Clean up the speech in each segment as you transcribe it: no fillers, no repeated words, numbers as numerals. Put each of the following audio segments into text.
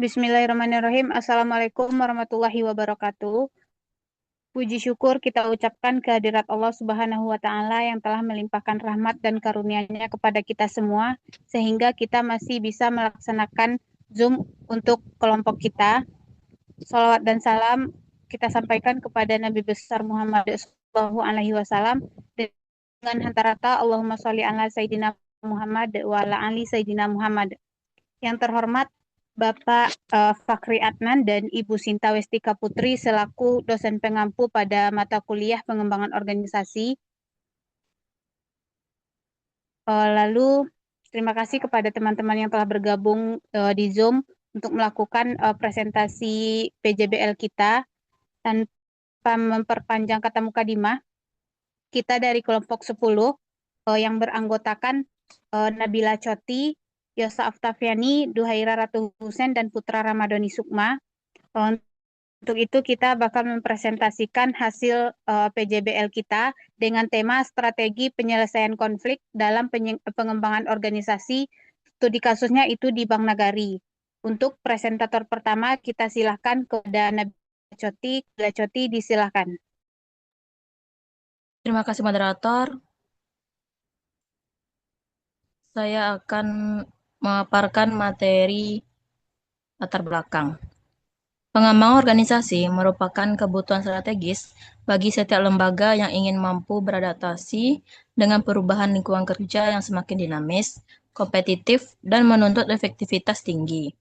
Bismillahirrahmanirrahim. Assalamualaikum warahmatullahi wabarakatuh. Puji syukur kita ucapkan kehadirat Allah Subhanahu wa Ta'ala yang telah melimpahkan rahmat dan karunia-Nya kepada kita semua, sehingga kita masih bisa melaksanakan Zoom untuk kelompok kita. Salawat dan salam kita sampaikan kepada Nabi besar Muhammad Sallallahu Alaihi Wasallam dengan hantarata Allahumma sholli ala Sayyidina Muhammad wa ala ali Sayyidina Muhammad. Yang terhormat Bapak Fakri Adnan dan Ibu Sinta Westika Putri selaku dosen pengampu pada mata kuliah pengembangan organisasi. Lalu terima kasih kepada teman-teman yang telah bergabung di Zoom untuk melakukan presentasi PJBL kita. Tanpa memperpanjang kata mukadimah, kita dari kelompok 10 yang beranggotakan Nabila Choti, Yosa Aftafiani, Duhaira Ratu Husen, dan Putra Ramadhani Sukma. Untuk itu kita bakal mempresentasikan hasil PJBL kita dengan tema strategi penyelesaian konflik dalam pengembangan organisasi. Studi kasusnya itu di Bank Nagari. Untuk presentator pertama kita silahkan kepada Nabila Choti. Nabila Choti disilahkan. Terima kasih moderator. Saya akan memaparkan materi latar belakang. Pengembangan organisasi merupakan kebutuhan strategis bagi setiap lembaga yang ingin mampu beradaptasi dengan perubahan lingkungan kerja yang semakin dinamis, kompetitif, dan menuntut efektivitas tinggi.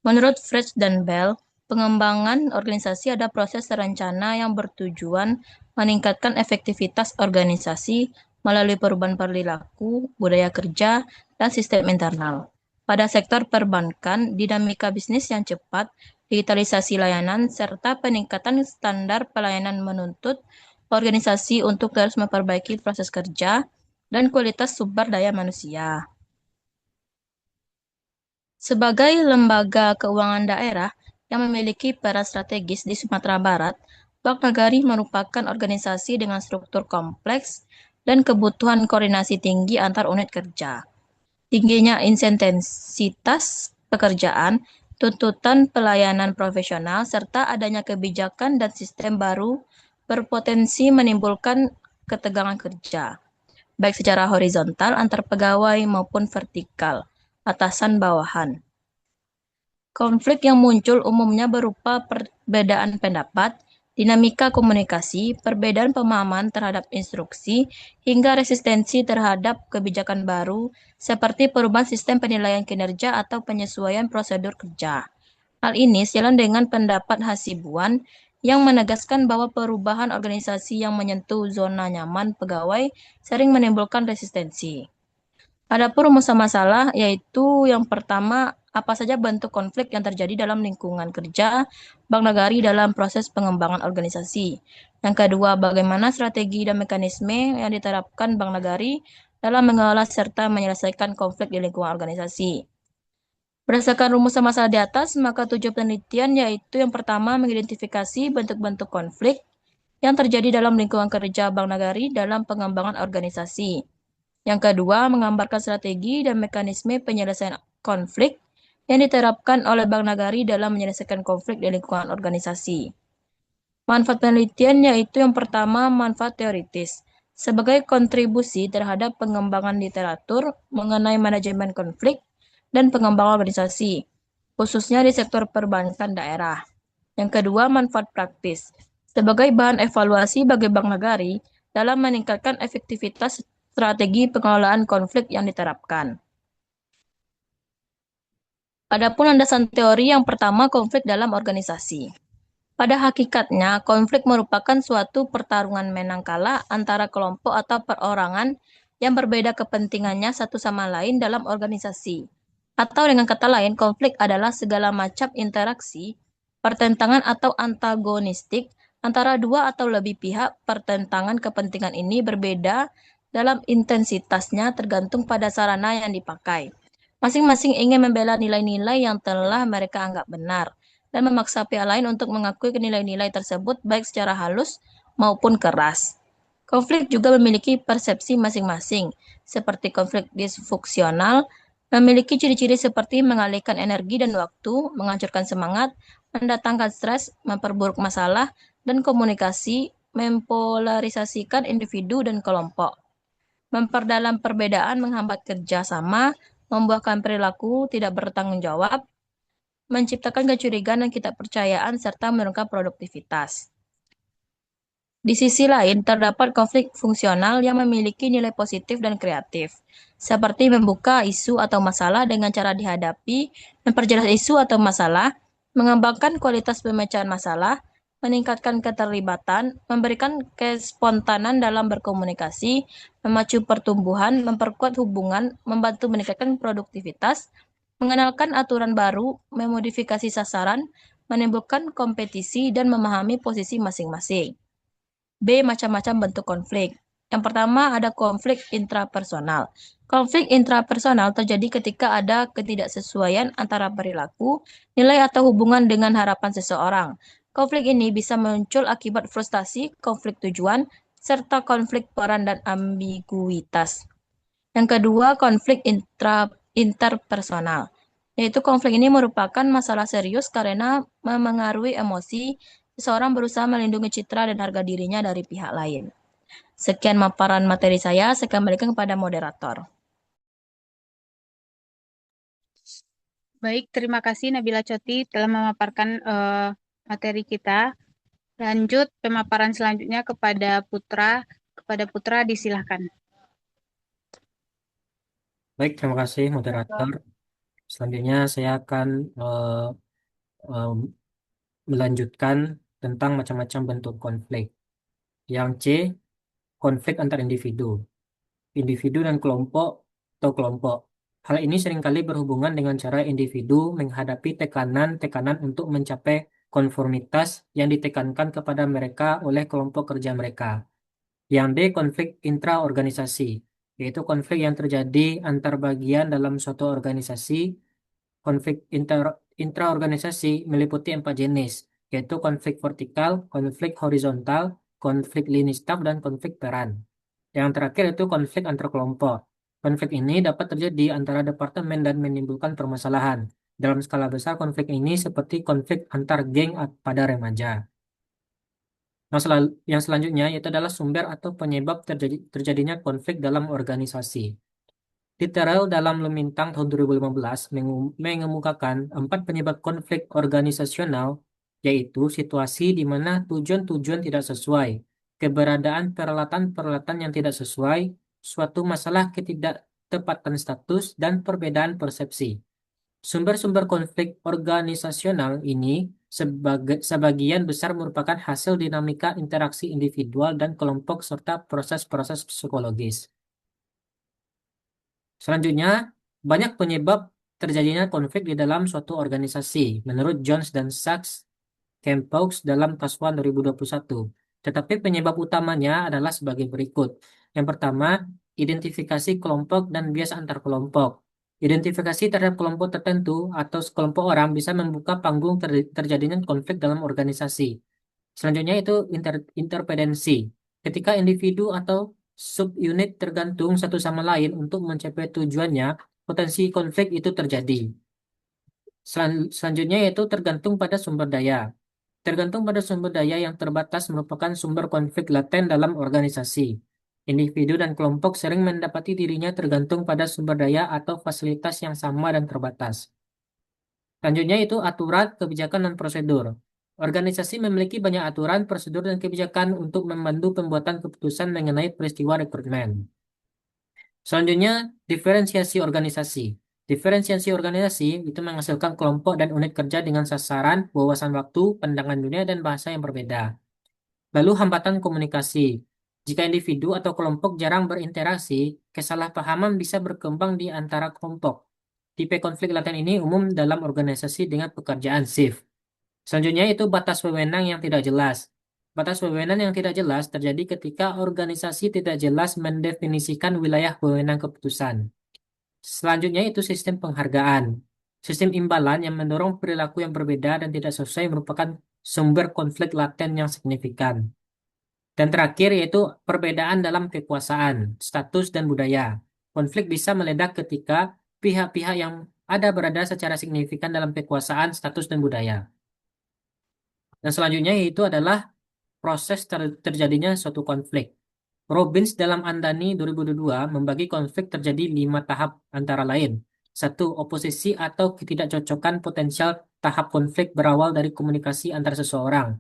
Menurut Fritz dan Bell, pengembangan organisasi adalah proses terencana yang bertujuan meningkatkan efektivitas organisasi melalui perubahan perilaku, budaya kerja, dan sistem internal. Pada sektor perbankan, dinamika bisnis yang cepat, digitalisasi layanan, serta peningkatan standar pelayanan menuntut organisasi untuk terus memperbaiki proses kerja dan kualitas sumber daya manusia. Sebagai lembaga keuangan daerah yang memiliki peran strategis di Sumatera Barat, Bank Nagari merupakan organisasi dengan struktur kompleks dan kebutuhan koordinasi tinggi antar unit kerja. Tingginya intensitas pekerjaan, tuntutan pelayanan profesional, serta adanya kebijakan dan sistem baru berpotensi menimbulkan ketegangan kerja, baik secara horizontal antar pegawai maupun vertikal, atasan bawahan. Konflik yang muncul umumnya berupa perbedaan pendapat, dinamika komunikasi, perbedaan pemahaman terhadap instruksi, hingga resistensi terhadap kebijakan baru seperti perubahan sistem penilaian kinerja atau penyesuaian prosedur kerja. Hal ini sejalan dengan pendapat Hasibuan yang menegaskan bahwa perubahan organisasi yang menyentuh zona nyaman pegawai sering menimbulkan resistensi. Adapun rumus masalah yaitu yang pertama, apa saja bentuk konflik yang terjadi dalam lingkungan kerja Bank Nagari dalam proses pengembangan organisasi. Yang kedua, bagaimana strategi dan mekanisme yang diterapkan Bank Nagari dalam mengelola serta menyelesaikan konflik di lingkungan organisasi. Berdasarkan rumus masalah di atas, maka tujuan penelitian yaitu yang pertama, mengidentifikasi bentuk-bentuk konflik yang terjadi dalam lingkungan kerja Bank Nagari dalam pengembangan organisasi. Yang kedua, menggambarkan strategi dan mekanisme penyelesaian konflik yang diterapkan oleh Bank Nagari dalam menyelesaikan konflik di lingkungan organisasi. Manfaat penelitian yaitu yang pertama, manfaat teoritis. Sebagai kontribusi terhadap pengembangan literatur mengenai manajemen konflik dan pengembangan organisasi, khususnya di sektor perbankan daerah. Yang kedua, manfaat praktis. Sebagai bahan evaluasi bagi Bank Nagari dalam meningkatkan efektivitas strategi pengelolaan konflik yang diterapkan. Adapun landasan teori yang pertama, konflik dalam organisasi. Pada hakikatnya, konflik merupakan suatu pertarungan menang kalah antara kelompok atau perorangan yang berbeda kepentingannya satu sama lain dalam organisasi. Atau dengan kata lain, konflik adalah segala macam interaksi, pertentangan atau antagonistik antara dua atau lebih pihak. Pertentangan kepentingan ini berbeda dalam intensitasnya tergantung pada sarana yang dipakai. Masing-masing ingin membela nilai-nilai yang telah mereka anggap benar dan memaksa pihak lain untuk mengakui nilai-nilai tersebut baik secara halus maupun keras. Konflik juga memiliki persepsi masing-masing, seperti konflik disfungsional Memiliki ciri-ciri seperti mengalihkan energi dan waktu, menghancurkan semangat, mendatangkan stres, memperburuk masalah, dan komunikasi, mempolarisasikan individu dan kelompok. Memperdalam perbedaan menghambat kerjasama, membuahkan perilaku tidak bertanggung jawab, menciptakan kecurigaan dan ketidakpercayaan, serta menurunkan produktivitas. Di sisi lain, terdapat konflik fungsional yang memiliki nilai positif dan kreatif, seperti membuka isu atau masalah dengan cara dihadapi, memperjelas isu atau masalah, mengembangkan kualitas pemecahan masalah, meningkatkan keterlibatan, memberikan kespontanan dalam berkomunikasi, memacu pertumbuhan, memperkuat hubungan, membantu meningkatkan produktivitas, mengenalkan aturan baru, memodifikasi sasaran, menimbulkan kompetisi, dan memahami posisi masing-masing. B. Macam-macam bentuk konflik. Yang pertama ada konflik intrapersonal. Konflik intrapersonal terjadi ketika ada ketidaksesuaian antara perilaku, nilai atau hubungan dengan harapan seseorang. Konflik ini bisa muncul akibat frustasi, konflik tujuan, serta konflik peran dan ambiguitas. Yang kedua, konflik interpersonal. Yaitu konflik ini merupakan masalah serius karena memengaruhi emosi. Seseorang berusaha melindungi citra dan harga dirinya dari pihak lain. Sekian paparan materi saya kembalikan kepada moderator. Baik, terima kasih Nabila Coti telah memaparkan materi kita. Lanjut pemaparan selanjutnya kepada Putra. Kepada Putra disilahkan. Baik, terima kasih moderator. Selanjutnya saya akan eh, eh, melanjutkan tentang macam-macam bentuk konflik. Yang C, konflik antar individu, individu dan kelompok atau kelompok. Hal ini seringkali berhubungan dengan cara individu menghadapi tekanan-tekanan untuk mencapai konformitas yang ditekankan kepada mereka oleh kelompok kerja mereka. Yang D, konflik intraorganisasi, yaitu konflik yang terjadi antar bagian dalam suatu organisasi. Konflik intraorganisasi meliputi 4 jenis, yaitu konflik vertikal, konflik horizontal, konflik lini staf, dan konflik peran. Yang terakhir itu konflik antar kelompok. Konflik ini dapat terjadi antara departemen dan menimbulkan permasalahan. Dalam skala besar, konflik ini seperti konflik antar geng pada remaja. Yang selanjutnya yaitu adalah sumber atau penyebab terjadinya konflik dalam organisasi. Literal dalam Lemintang tahun 2015 mengemukakan 4 penyebab konflik organisasional, yaitu situasi di mana tujuan-tujuan tidak sesuai, keberadaan peralatan-peralatan yang tidak sesuai, suatu masalah ketidaktepatan status, dan perbedaan persepsi. Sumber-sumber konflik organisasional ini sebagian besar merupakan hasil dinamika interaksi individual dan kelompok serta proses-proses psikologis. Selanjutnya, banyak penyebab terjadinya konflik di dalam suatu organisasi, menurut Jones dan Sachs Campaux dalam TASWAN 2021. Tetapi penyebab utamanya adalah sebagai berikut. Yang pertama, identifikasi kelompok dan bias antar kelompok. Identifikasi terhadap kelompok tertentu atau sekelompok orang bisa membuka panggung terjadinya konflik dalam organisasi. Selanjutnya itu interdependensi. Ketika individu atau subunit tergantung satu sama lain untuk mencapai tujuannya, potensi konflik itu terjadi. Selanjutnya yaitu tergantung pada sumber daya. Tergantung pada sumber daya yang terbatas merupakan sumber konflik laten dalam organisasi. Individu dan kelompok sering mendapati dirinya tergantung pada sumber daya atau fasilitas yang sama dan terbatas. Selanjutnya itu aturan, kebijakan, dan prosedur. Organisasi memiliki banyak aturan, prosedur, dan kebijakan untuk membantu pembuatan keputusan mengenai peristiwa rekrutmen. Selanjutnya, diferensiasi organisasi. Diferensiasi organisasi itu menghasilkan kelompok dan unit kerja dengan sasaran, wawasan waktu, pandangan dunia, dan bahasa yang berbeda. Lalu hambatan komunikasi. Jika individu atau kelompok jarang berinteraksi, kesalahpahaman bisa berkembang di antara kelompok. Tipe konflik laten ini umum dalam organisasi dengan pekerjaan shift. Selanjutnya itu batas wewenang yang tidak jelas. Batas wewenang yang tidak jelas terjadi ketika organisasi tidak jelas mendefinisikan wilayah wewenang keputusan. Selanjutnya itu sistem penghargaan. Sistem imbalan yang mendorong perilaku yang berbeda dan tidak sesuai merupakan sumber konflik laten yang signifikan. Dan terakhir yaitu perbedaan dalam kekuasaan, status, dan budaya. Konflik bisa meledak ketika pihak-pihak yang ada berada secara signifikan dalam kekuasaan, status, dan budaya. Dan selanjutnya yaitu adalah proses terjadinya suatu konflik. Robbins dalam Andani 2022 membagi konflik terjadi 5 tahap antara lain. Satu, oposisi atau ketidakcocokan potensial. Tahap konflik berawal dari komunikasi antar seseorang.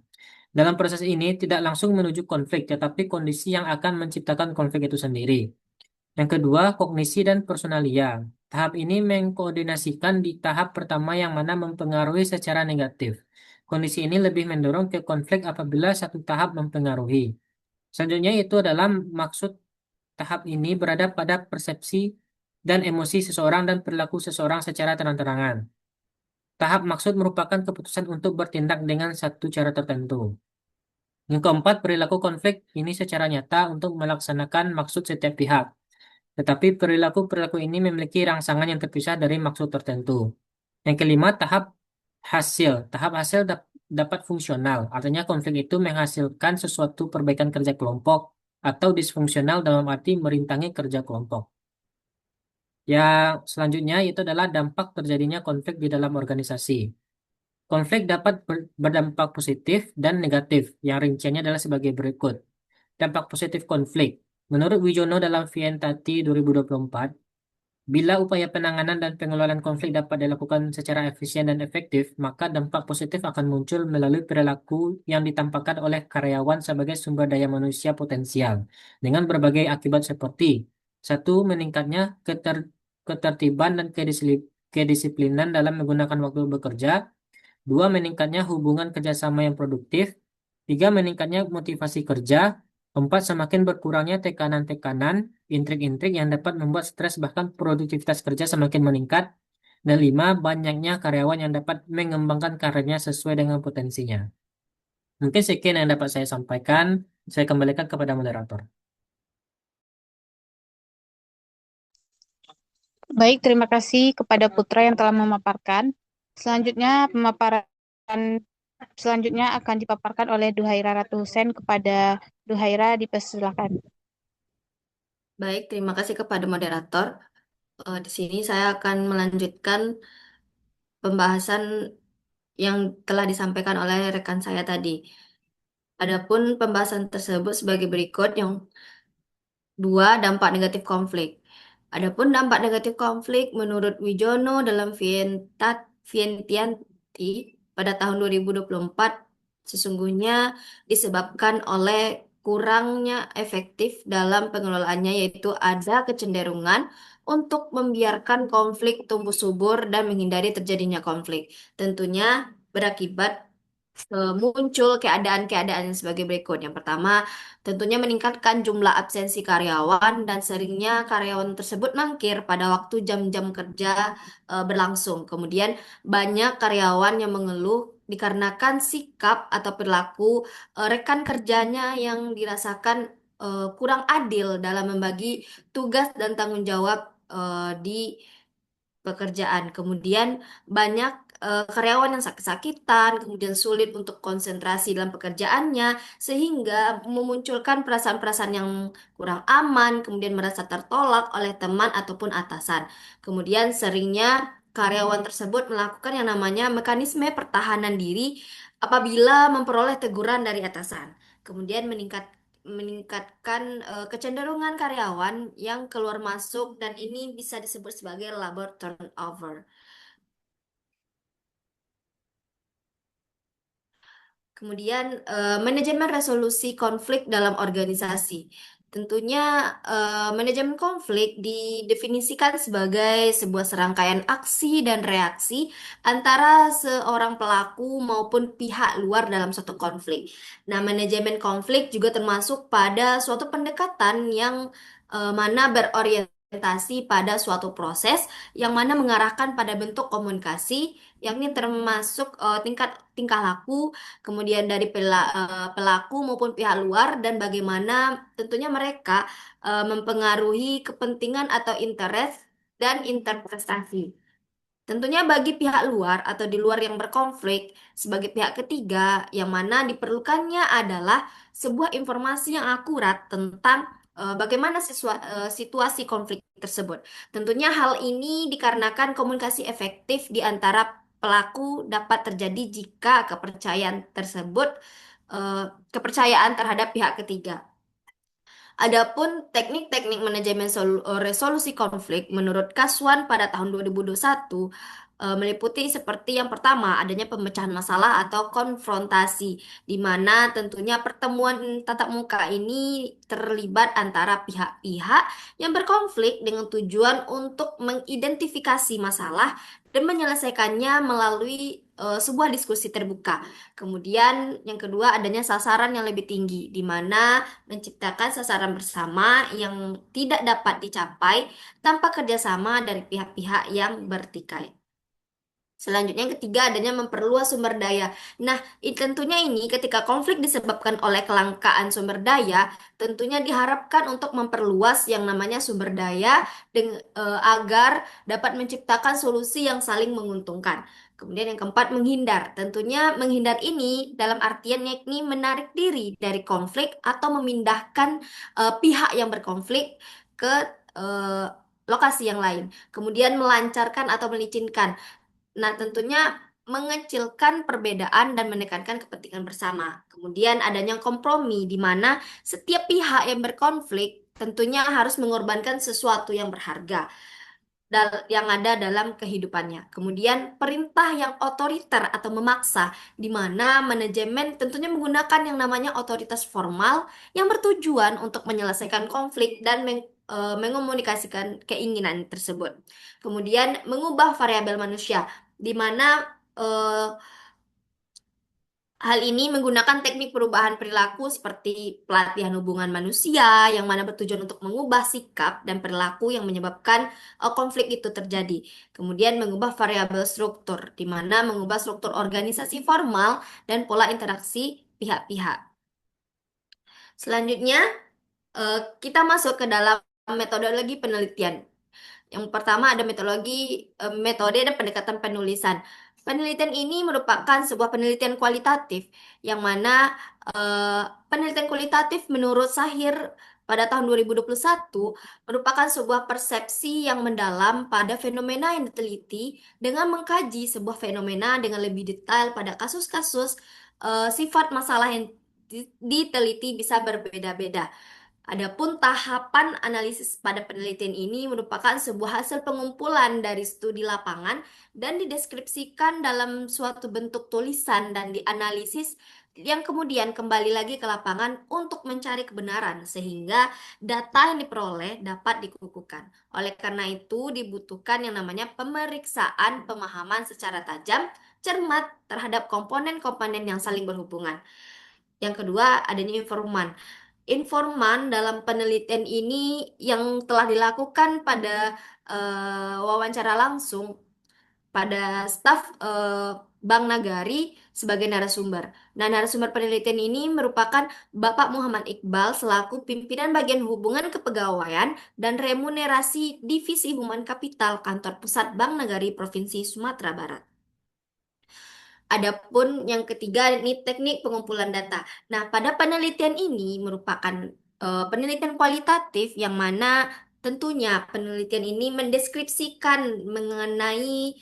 Dalam proses ini tidak langsung menuju konflik, tetapi kondisi yang akan menciptakan konflik itu sendiri. Yang kedua, kognisi dan personalia. Tahap ini mengkoordinasikan di tahap pertama yang mana mempengaruhi secara negatif. Kondisi ini lebih mendorong ke konflik apabila satu tahap mempengaruhi. Selanjutnya itu adalah maksud. Tahap ini berada pada persepsi dan emosi seseorang dan perilaku seseorang secara terang-terangan. Tahap maksud merupakan keputusan untuk bertindak dengan satu cara tertentu. Yang keempat, perilaku konflik ini secara nyata untuk melaksanakan maksud setiap pihak. Tetapi perilaku-perilaku ini memiliki rangsangan yang terpisah dari maksud tertentu. Yang kelima, tahap hasil. Tahap hasil dapat fungsional, artinya konflik itu menghasilkan sesuatu perbaikan kerja kelompok, atau disfungsional dalam arti merintangi kerja kelompok. Yang selanjutnya itu adalah dampak terjadinya konflik di dalam organisasi. Konflik dapat berdampak positif dan negatif, yang rinciannya adalah sebagai berikut. Dampak positif konflik. Menurut Wijono dalam Vientati 2024, bila upaya penanganan dan pengelolaan konflik dapat dilakukan secara efisien dan efektif, maka dampak positif akan muncul melalui perilaku yang ditampakkan oleh karyawan sebagai sumber daya manusia potensial, dengan berbagai akibat seperti: satu, meningkatnya ketertiban dan kedisiplinan dalam menggunakan waktu bekerja. Dua, meningkatnya hubungan kerjasama yang produktif. Tiga, meningkatnya motivasi kerja. Empat, semakin berkurangnya tekanan-tekanan, intrik-intrik yang dapat membuat stres bahkan produktivitas kerja semakin meningkat. Dan lima, banyaknya karyawan yang dapat mengembangkan karirnya sesuai dengan potensinya. Mungkin sekian yang dapat saya sampaikan. Saya kembalikan kepada moderator. Baik, terima kasih kepada Putra yang telah memaparkan. Selanjutnya, pemaparan selanjutnya akan dipaparkan oleh Duhaira Ratu Husen. Kepada Duhaira, dipersilakan. Baik, terima kasih kepada moderator. Di sini saya akan melanjutkan pembahasan yang telah disampaikan oleh rekan saya tadi. Adapun pembahasan tersebut sebagai berikut. Yang dua, dampak negatif konflik. Adapun dampak negatif konflik menurut Wijono dalam Vientianti pada tahun 2024 sesungguhnya disebabkan oleh kurangnya efektif dalam pengelolaannya, yaitu ada kecenderungan untuk membiarkan konflik tumbuh subur dan menghindari terjadinya konflik. Tentunya berakibat muncul keadaan-keadaan yang sebagai berikut. Yang pertama, tentunya meningkatkan jumlah absensi karyawan dan seringnya karyawan tersebut mangkir pada waktu jam-jam kerja berlangsung. Kemudian banyak karyawan yang mengeluh dikarenakan sikap atau perilaku rekan kerjanya yang dirasakan kurang adil dalam membagi tugas dan tanggung jawab di pekerjaan. Kemudian banyak karyawan yang sakit-sakitan, kemudian sulit untuk konsentrasi dalam pekerjaannya, sehingga memunculkan perasaan-perasaan yang kurang aman, kemudian merasa tertolak oleh teman ataupun atasan. Kemudian seringnya karyawan tersebut melakukan yang namanya mekanisme pertahanan diri apabila memperoleh teguran dari atasan. Kemudian meningkatkan kecenderungan karyawan yang keluar masuk dan ini bisa disebut sebagai labor turnover. Kemudian manajemen resolusi konflik dalam organisasi. Tentunya manajemen konflik didefinisikan sebagai sebuah serangkaian aksi dan reaksi antara seorang pelaku maupun pihak luar dalam suatu konflik. Nah, manajemen konflik juga termasuk pada suatu pendekatan yang mana berorientasi pada suatu proses yang mana mengarahkan pada bentuk komunikasi, yakni termasuk tingkat tingkah laku, kemudian dari pelaku maupun pihak luar, dan bagaimana tentunya mereka mempengaruhi kepentingan atau interest dan interpretasi. Tentunya bagi pihak luar atau di luar yang berkonflik, sebagai pihak ketiga, yang mana diperlukannya adalah sebuah informasi yang akurat tentang bagaimana situasi konflik tersebut. Tentunya hal ini dikarenakan komunikasi efektif di antara pelaku dapat terjadi jika kepercayaan terhadap pihak ketiga. Adapun teknik-teknik manajemen resolusi konflik menurut Kaswan pada tahun 2021 meliputi seperti yang pertama adanya pemecahan masalah atau konfrontasi, di mana tentunya pertemuan tatap muka ini terlibat antara pihak-pihak yang berkonflik dengan tujuan untuk mengidentifikasi masalah dan menyelesaikannya melalui sebuah diskusi terbuka. Kemudian yang kedua adanya sasaran yang lebih tinggi, di mana menciptakan sasaran bersama yang tidak dapat dicapai tanpa kerjasama dari pihak-pihak yang bertikai. Selanjutnya yang ketiga adanya memperluas sumber daya. Nah, tentunya ini ketika konflik disebabkan oleh kelangkaan sumber daya, tentunya diharapkan untuk memperluas yang namanya sumber daya agar dapat menciptakan solusi yang saling menguntungkan. Kemudian yang keempat menghindar. Tentunya menghindar ini dalam artian yakni menarik diri dari konflik atau memindahkan pihak yang berkonflik ke eh, lokasi yang lain. Kemudian melancarkan atau melicinkan. Nah, tentunya mengecilkan perbedaan dan menekankan kepentingan bersama. Kemudian adanya kompromi di mana setiap pihak yang berkonflik tentunya harus mengorbankan sesuatu yang berharga yang ada dalam kehidupannya. Kemudian perintah yang otoriter atau memaksa, di mana manajemen tentunya menggunakan yang namanya otoritas formal yang bertujuan untuk menyelesaikan konflik dan mengomunikasikan keinginan tersebut. Kemudian mengubah variabel manusia, di mana eh, hal ini menggunakan teknik perubahan perilaku seperti pelatihan hubungan manusia yang mana bertujuan untuk mengubah sikap dan perilaku yang menyebabkan konflik itu terjadi. Kemudian mengubah variabel struktur, di mana mengubah struktur organisasi formal dan pola interaksi pihak-pihak. Selanjutnya, kita masuk ke dalam metodologi penelitian. Yang pertama ada metode dan pendekatan penulisan. Penelitian ini merupakan sebuah penelitian kualitatif yang mana penelitian kualitatif menurut Sahir pada tahun 2021 merupakan sebuah persepsi yang mendalam pada fenomena yang diteliti dengan mengkaji sebuah fenomena dengan lebih detail pada kasus-kasus sifat masalah yang diteliti bisa berbeda-beda. Adapun tahapan analisis pada penelitian ini merupakan sebuah hasil pengumpulan dari studi lapangan dan dideskripsikan dalam suatu bentuk tulisan dan dianalisis yang kemudian kembali lagi ke lapangan untuk mencari kebenaran sehingga data yang diperoleh dapat dikukuhkan. Oleh karena itu dibutuhkan yang namanya pemeriksaan pemahaman secara tajam, cermat terhadap komponen-komponen yang saling berhubungan. Yang kedua, adanya informan. Informan dalam penelitian ini yang telah dilakukan pada wawancara langsung pada staf Bank Nagari sebagai narasumber. Nah, narasumber penelitian ini merupakan Bapak Muhammad Iqbal selaku pimpinan bagian hubungan kepegawaian dan remunerasi Divisi Human Capital Kantor Pusat Bank Nagari Provinsi Sumatera Barat. Adapun yang ketiga ini teknik pengumpulan data. Nah, pada penelitian ini merupakan penelitian kualitatif yang mana tentunya penelitian ini mendeskripsikan mengenai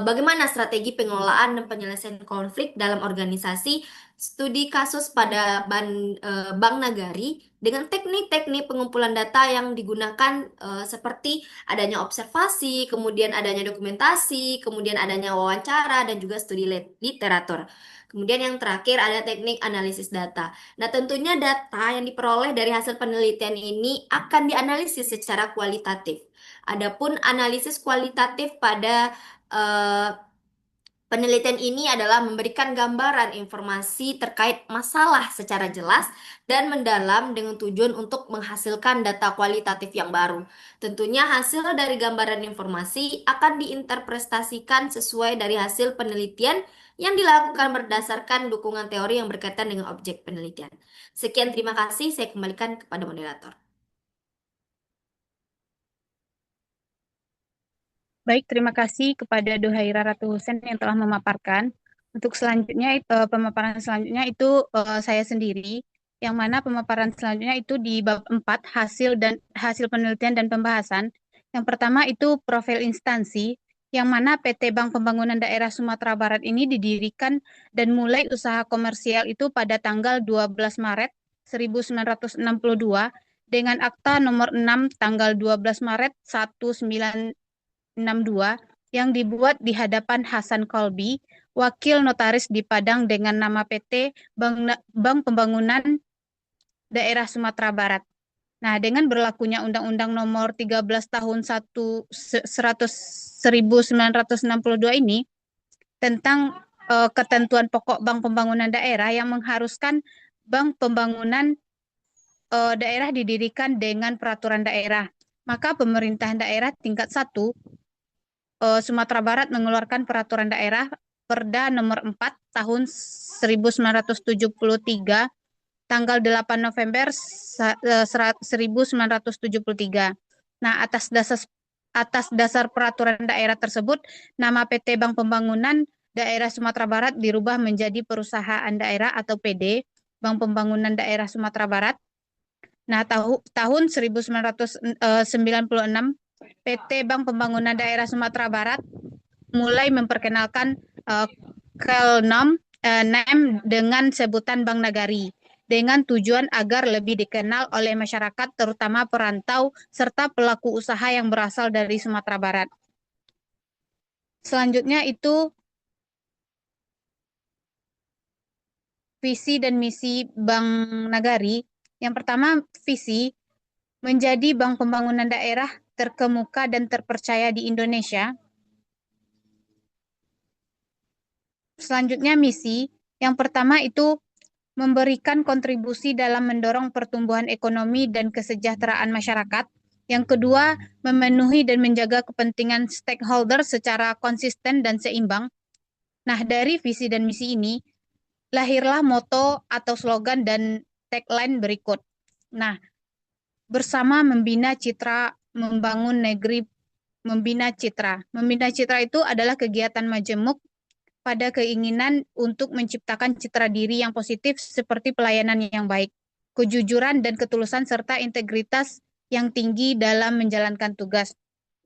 bagaimana strategi pengelolaan dan penyelesaian konflik dalam organisasi, studi kasus pada Bank Nagari dengan teknik-teknik pengumpulan data yang digunakan seperti adanya observasi, kemudian adanya dokumentasi, kemudian adanya wawancara, dan juga studi literatur. Kemudian yang terakhir ada teknik analisis data. Nah, tentunya data yang diperoleh dari hasil penelitian ini akan dianalisis secara kualitatif. Adapun analisis kualitatif pada penelitian ini adalah memberikan gambaran informasi terkait masalah secara jelas dan mendalam dengan tujuan untuk menghasilkan data kualitatif yang baru. Tentunya hasil dari gambaran informasi akan diinterpretasikan sesuai dari hasil penelitian yang dilakukan berdasarkan dukungan teori yang berkaitan dengan objek penelitian. Sekian, terima kasih. Saya kembalikan kepada moderator. Baik, terima kasih kepada Duhaira Ratu Husen yang telah memaparkan. Untuk selanjutnya, pemaparan selanjutnya itu saya sendiri. yang mana pemaparan selanjutnya itu di bab 4, hasil penelitian dan pembahasan. Yang pertama itu profil instansi, yang mana PT Bank Pembangunan Daerah Sumatera Barat ini didirikan dan mulai usaha komersial itu pada tanggal 12 Maret 1962 dengan akta nomor 6 tanggal 12 Maret 1962 yang dibuat di hadapan Hasan Kolbi, wakil notaris di Padang dengan nama PT Bank Pembangunan Daerah Sumatera Barat. Nah, dengan berlakunya Undang-Undang Nomor 13 Tahun 1962 ini tentang ketentuan pokok Bank Pembangunan Daerah yang mengharuskan Bank Pembangunan Daerah didirikan dengan peraturan daerah. Maka pemerintahan daerah tingkat 1 Sumatera Barat mengeluarkan peraturan daerah Perda nomor 4 tahun 1973 tanggal 8 November 1973. Nah, atas dasar peraturan daerah tersebut, nama PT Bank Pembangunan Daerah Sumatera Barat dirubah menjadi Perusahaan Daerah atau PD Bank Pembangunan Daerah Sumatera Barat. Nah, tahun 1996 PT Bank Pembangunan Daerah Sumatera Barat mulai memperkenalkan NAM dengan sebutan Bank Nagari dengan tujuan agar lebih dikenal oleh masyarakat terutama perantau serta pelaku usaha yang berasal dari Sumatera Barat. Selanjutnya itu visi dan misi Bank Nagari. Yang pertama, visi menjadi bank pembangunan daerah terkemuka dan terpercaya di Indonesia. Selanjutnya misi, yang pertama itu memberikan kontribusi dalam mendorong pertumbuhan ekonomi dan kesejahteraan masyarakat. Yang kedua, memenuhi dan menjaga kepentingan stakeholder secara konsisten dan seimbang. Nah, dari visi dan misi ini, lahirlah moto atau slogan dan tagline berikut. Nah, bersama membina citra, membangun negeri, membina citra. Membina citra itu adalah kegiatan majemuk pada keinginan untuk menciptakan citra diri yang positif seperti pelayanan yang baik, kejujuran dan ketulusan serta integritas yang tinggi dalam menjalankan tugas.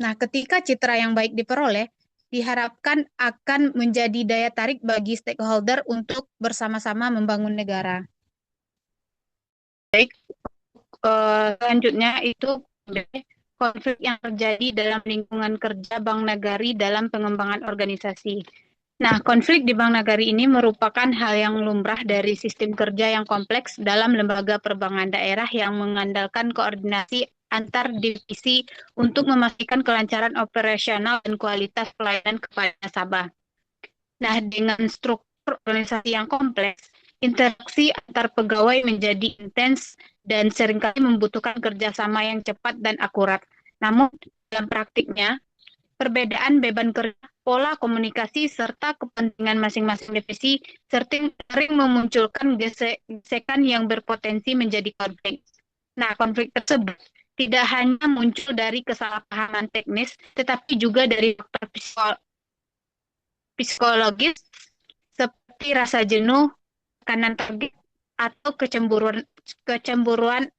Nah, ketika citra yang baik diperoleh, diharapkan akan menjadi daya tarik bagi stakeholder untuk bersama-sama membangun negara. Baik, selanjutnya itu konflik yang terjadi dalam lingkungan kerja Bank Nagari dalam pengembangan organisasi. Nah, konflik di Bank Nagari ini merupakan hal yang lumrah dari sistem kerja yang kompleks dalam lembaga perbankan daerah yang mengandalkan koordinasi antar divisi untuk memastikan kelancaran operasional dan kualitas pelayanan kepada nasabah. Nah, dengan struktur organisasi yang kompleks, interaksi antar pegawai menjadi intens dan seringkali membutuhkan kerjasama yang cepat dan akurat. Namun, dalam praktiknya, perbedaan beban kerja, pola komunikasi, serta kepentingan masing-masing divisi sering memunculkan gesekan yang berpotensi menjadi konflik. Nah, konflik tersebut tidak hanya muncul dari kesalahpahaman teknis, tetapi juga dari faktor psikologis seperti rasa jenuh, tekanan target, atau kecemburuan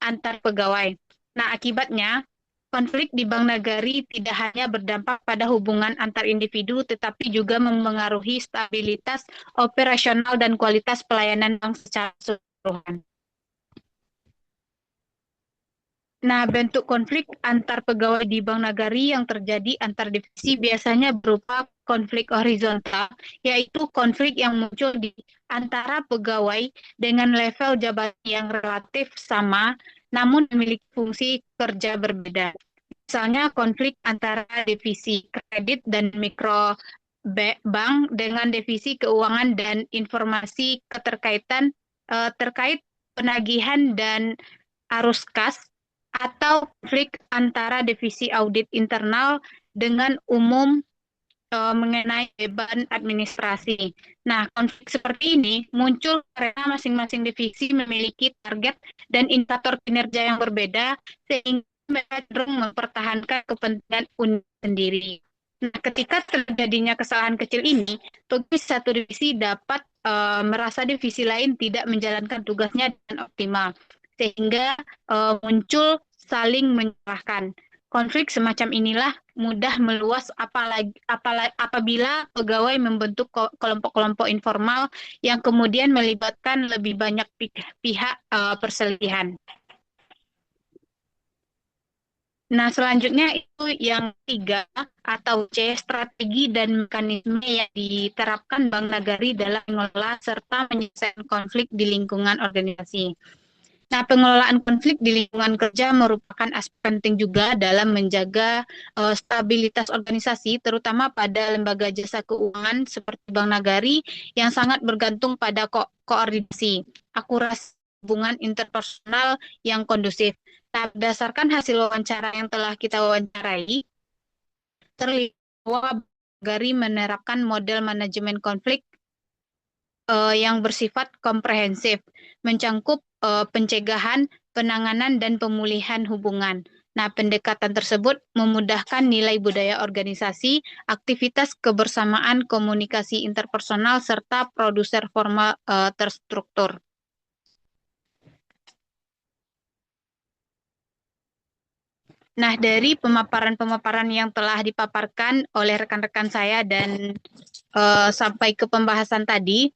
antar pegawai. Nah, akibatnya, konflik di Bank Nagari tidak hanya berdampak pada hubungan antar individu, tetapi juga mempengaruhi stabilitas operasional dan kualitas pelayanan bank secara keseluruhan. Nah, bentuk konflik antar pegawai di Bank Nagari yang terjadi antar divisi biasanya berupa konflik horizontal, yaitu konflik yang muncul di antara pegawai dengan level jabatan yang relatif sama, namun memiliki fungsi kerja berbeda. Misalnya konflik antara divisi kredit dan mikro bank dengan divisi keuangan dan informasi keterkaitan terkait penagihan dan arus kas, atau konflik antara divisi audit internal dengan umum mengenai beban administrasi. Nah, konflik seperti ini muncul karena masing-masing divisi memiliki target dan indikator kinerja yang berbeda, sehingga mereka cenderung mempertahankan kepentingan unit sendiri. Nah, ketika terjadinya kesalahan kecil ini, pegawai satu divisi dapat merasa divisi lain tidak menjalankan tugasnya dengan optimal, sehingga muncul saling menyalahkan. Konflik semacam inilah mudah meluas apabila pegawai membentuk kelompok-kelompok informal yang kemudian melibatkan lebih banyak pihak perselisihan. Nah, selanjutnya itu yang ketiga atau C, strategi dan mekanisme yang diterapkan Bank Nagari dalam mengelola serta menyelesaikan konflik di lingkungan organisasi. Nah, pengelolaan konflik di lingkungan kerja merupakan aspek penting juga dalam menjaga stabilitas organisasi, terutama pada lembaga jasa keuangan seperti Bank Nagari yang sangat bergantung pada koordinasi, akurasi hubungan interpersonal yang kondusif. Nah, berdasarkan hasil wawancara yang telah kita wawancarai, terlihat bahwa Nagari menerapkan model manajemen konflik yang bersifat komprehensif, mencangkup pencegahan, penanganan, dan pemulihan hubungan. Nah, pendekatan tersebut memudahkan nilai budaya organisasi, aktivitas kebersamaan, komunikasi interpersonal, serta produser formal terstruktur. Nah, dari pemaparan-pemaparan yang telah dipaparkan oleh rekan-rekan saya dan sampai ke pembahasan tadi,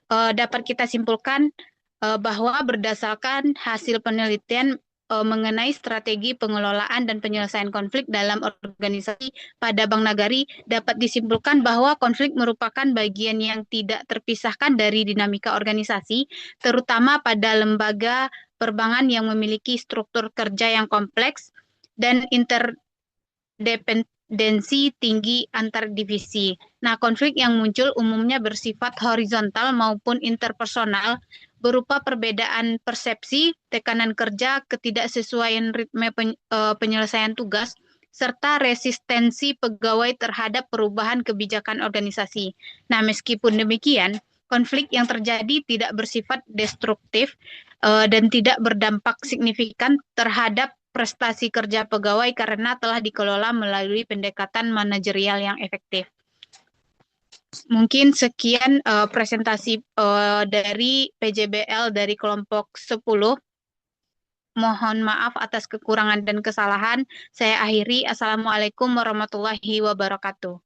dapat kita simpulkan bahwa berdasarkan hasil penelitian mengenai strategi pengelolaan dan penyelesaian konflik dalam organisasi pada Bank Nagari, dapat disimpulkan bahwa konflik merupakan bagian yang tidak terpisahkan dari dinamika organisasi, terutama pada lembaga perbankan yang memiliki struktur kerja yang kompleks dan interdependensi tinggi antar divisi. Nah, konflik yang muncul umumnya bersifat horizontal maupun interpersonal, berupa perbedaan persepsi, tekanan kerja, ketidaksesuaian ritme penyelesaian tugas, serta resistensi pegawai terhadap perubahan kebijakan organisasi. Nah, meskipun demikian, konflik yang terjadi tidak bersifat destruktif dan tidak berdampak signifikan terhadap prestasi kerja pegawai karena telah dikelola melalui pendekatan manajerial yang efektif. Mungkin sekian presentasi dari PJBL dari kelompok 10. Mohon maaf atas kekurangan dan kesalahan. Saya akhiri. Assalamualaikum warahmatullahi wabarakatuh.